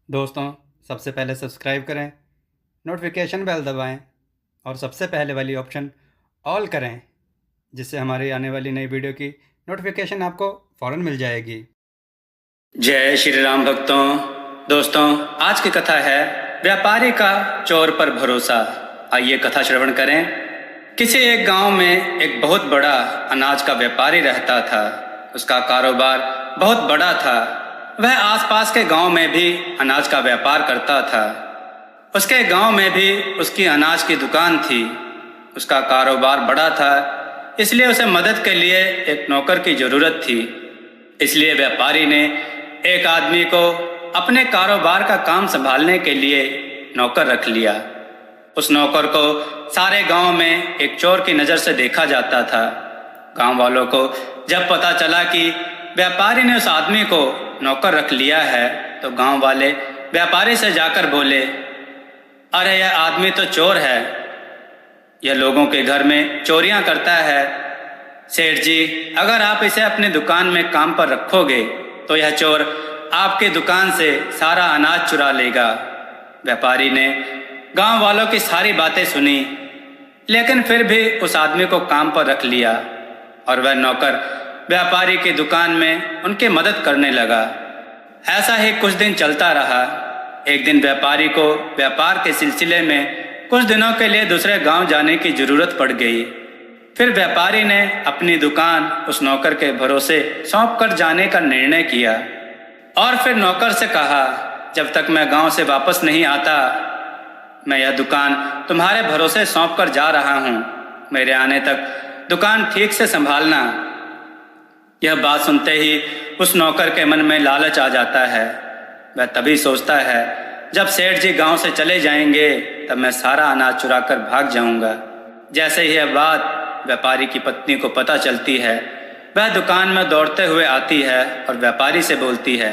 दोस्तों, सबसे पहले सब्सक्राइब करें, नोटिफिकेशन बेल दबाएं और सबसे पहले वाली ऑप्शन ऑल करें, जिससे हमारी आने वाली नई वीडियो की नोटिफिकेशन आपको फ़ौरन मिल जाएगी। जय श्री राम भक्तों। दोस्तों, आज की कथा है व्यापारी का चोर पर भरोसा। आइए कथा श्रवण करें। किसी एक गांव में एक बहुत बड़ा अनाज का व्यापारी रहता था। उसका कारोबार बहुत बड़ा था। वह आसपास के गांव में भी अनाज का व्यापार करता था। उसके गांव में भी उसकी अनाज की दुकान थी। उसका कारोबार बड़ा था, इसलिए उसे मदद के लिए एक नौकर की जरूरत थी। इसलिए व्यापारी ने एक आदमी को अपने कारोबार का काम संभालने के लिए नौकर रख लिया। उस नौकर को सारे गांव में एक चोर की नज़र से देखा जाता था। गांव वालों को जब पता चला कि व्यापारी ने उस आदमी को नौकर रख लिया है, तो गांव वाले व्यापारी से जाकर बोले, अरे यह आदमी तो चोर है, यह लोगों के घर में चोरियां करता है। सेठ जी, अगर आप इसे अपनी दुकान में काम पर रखोगे तो यह चोर आपकी दुकान से सारा अनाज चुरा लेगा। व्यापारी ने गांव वालों की सारी बातें सुनी, लेकिन फिर भी उस आदमी को काम पर रख लिया और वह नौकर व्यापारी की दुकान में उनकी मदद करने लगा। ऐसा ही कुछ दिन चलता रहा। एक दिन व्यापारी को व्यापार के सिलसिले में कुछ दिनों के लिए दूसरे गांव जाने की जरूरत पड़ गई। फिर व्यापारी ने अपनी दुकान उस नौकर के भरोसे सौंप कर जाने का निर्णय किया और फिर नौकर से कहा, जब तक मैं गांव से वापस नहीं आता, मैं यह दुकान तुम्हारे भरोसे सौंप कर जा रहा हूं। मेरे आने तक दुकान ठीक से संभालना। यह बात सुनते ही उस नौकर के मन में लालच आ जाता है। वह तभी सोचता है, जब सेठ जी गांव से चले जाएंगे तब मैं सारा अनाज चुरा कर भाग जाऊंगा। जैसे ही यह बात व्यापारी की पत्नी को पता चलती है, वह दुकान में दौड़ते हुए आती है और व्यापारी से बोलती है,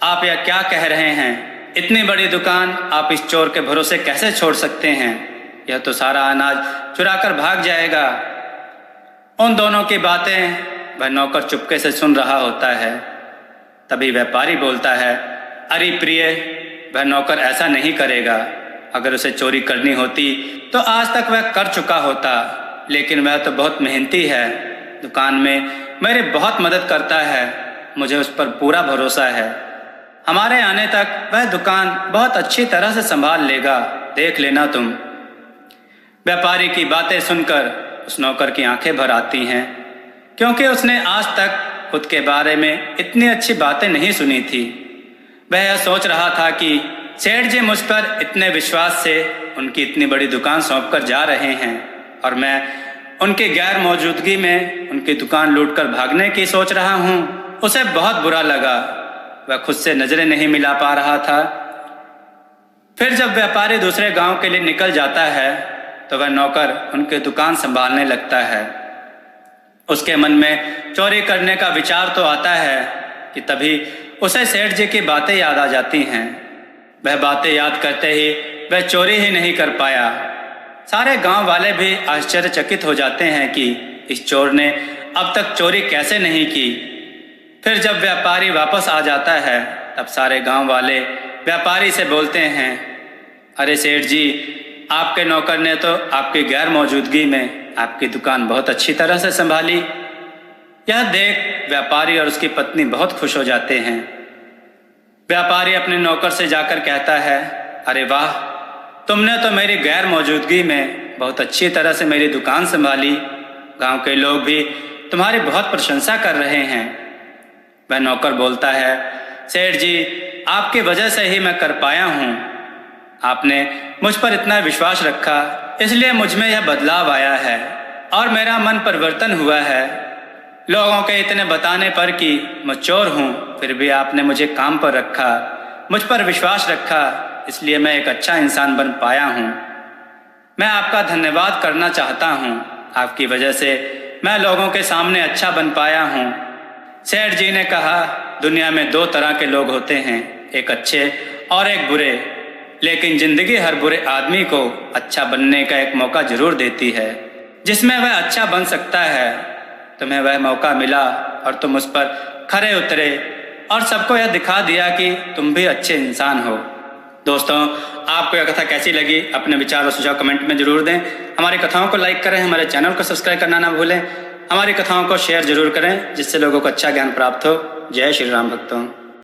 आप यह क्या कह रहे हैं? इतनी बड़ी दुकान आप इस चोर के भरोसे कैसे छोड़ सकते हैं? यह तो सारा अनाज चुरा कर भाग जाएगा। उन दोनों की बातें वह नौकर चुपके से सुन रहा होता है। तभी व्यापारी बोलता है, अरे प्रिय, वह नौकर ऐसा नहीं करेगा। अगर उसे चोरी करनी होती तो आज तक वह कर चुका होता, लेकिन वह तो बहुत मेहनती है। दुकान में मेरी बहुत मदद करता है। मुझे उस पर पूरा भरोसा है। हमारे आने तक वह दुकान बहुत अच्छी तरह से संभाल लेगा, देख लेना तुम। व्यापारी की बातें सुनकर उस नौकर की आंखें भर आती हैं, क्योंकि उसने आज तक खुद के बारे में इतनी अच्छी बातें नहीं सुनी थी। वह यह सोच रहा था कि सेठ जी मुझ पर इतने विश्वास से उनकी इतनी बड़ी दुकान सौंप कर जा रहे हैं और मैं उनकी गैर मौजूदगी में उनकी दुकान लूटकर भागने की सोच रहा हूँ। उसे बहुत बुरा लगा। वह खुद से नजरें नहीं मिला पा रहा था। फिर जब व्यापारी दूसरे गांव के लिए निकल जाता है तो वह नौकर उनकी दुकान संभालने लगता है। उसके मन में चोरी करने का विचार तो आता है कि तभी उसे सेठ जी की बातें याद आ जाती हैं। वह बातें याद करते ही वह चोरी ही नहीं कर पाया। सारे गांव वाले भी आश्चर्यचकित हो जाते हैं कि इस चोर ने अब तक चोरी कैसे नहीं की। फिर जब व्यापारी वापस आ जाता है तब सारे गांव वाले व्यापारी से बोलते हैं, अरे सेठ जी, आपके नौकर ने तो आपकी गैर मौजूदगी में आपकी दुकान बहुत अच्छी तरह से संभाली। यह देख व्यापारी और उसकी पत्नी बहुत खुश हो जाते हैं। व्यापारी अपने नौकर से जाकर कहता है, अरे वाह, तुमने तो मेरी गैर मौजूदगी में बहुत अच्छी तरह से मेरी दुकान संभाली। गांव के लोग भी तुम्हारी बहुत प्रशंसा कर रहे हैं। वह नौकर बोलता है, सेठ जी, आपकी वजह से ही मैं कर पाया हूँ। आपने मुझ पर इतना विश्वास रखा, इसलिए मुझ में यह बदलाव आया है और मेरा मन परिवर्तन हुआ है। लोगों के इतने बताने पर कि मैं चोर हूँ, फिर भी आपने मुझे काम पर रखा, मुझ पर विश्वास रखा, इसलिए मैं एक अच्छा इंसान बन पाया हूँ। मैं आपका धन्यवाद करना चाहता हूँ। आपकी वजह से मैं लोगों के सामने अच्छा बन पाया हूँ। सेठ जी ने कहा, दुनिया में दो तरह के लोग होते हैं, एक अच्छे और एक बुरे, लेकिन जिंदगी हर बुरे आदमी को अच्छा बनने का एक मौका जरूर देती है, जिसमें वह अच्छा बन सकता है। तुम्हें वह मौका मिला और तुम उस पर खरे उतरे और सबको यह दिखा दिया कि तुम भी अच्छे इंसान हो। दोस्तों, आपको यह कथा कैसी लगी अपने विचार और सुझाव कमेंट में जरूर दें। हमारी कथाओं को लाइक करें, हमारे चैनल को सब्सक्राइब करना ना भूलें। हमारी कथाओं को शेयर जरूर करें जिससे लोगों को अच्छा ज्ञान प्राप्त हो। जय श्री राम भक्तों।